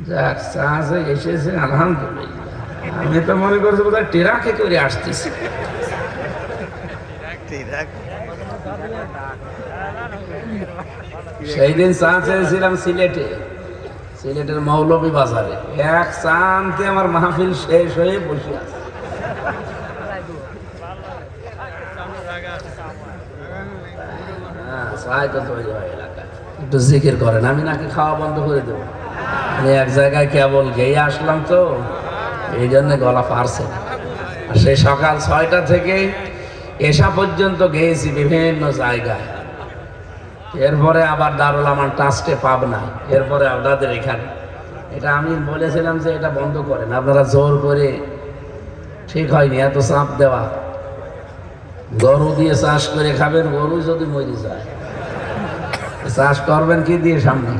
যাক সাহায্যে এসেছে আলহামদুলিল্লাহ। আমি তো মনে করছি বোধহয় ট্রাকে করে আসতেছি। সেই দিন চা চেয়েছিলাম সিলেটের মৌলভী বাজারে, এক চা আনতে আমার মাহফিল শেষ হয়ে বসে আছে। একটু জিকির করেন, আমি নাকি খাওয়া বন্ধ করে দেবো। আমি এক জায়গায় কেবল গেয়ে আসলাম তো, এই জন্য গলা পারছে না। আর সেই সকাল 6টা থেকে এসা পর্যন্ত গেয়েছি বিভিন্ন জায়গায়। এরপরে আবার দারুল আমান ট্রাস্টে পাবনা, এরপরে আপনাদের এখানে। এটা আমি বলেছিলাম যে এটা বন্ধ করেন, আপনারা জোর করে, ঠিক হয়নি এত চাপ দেওয়া। গরু দিয়ে চাষ করে খাবেন, গরু যদি মরে যায় চাষ করবেন কি দিয়ে সামনে?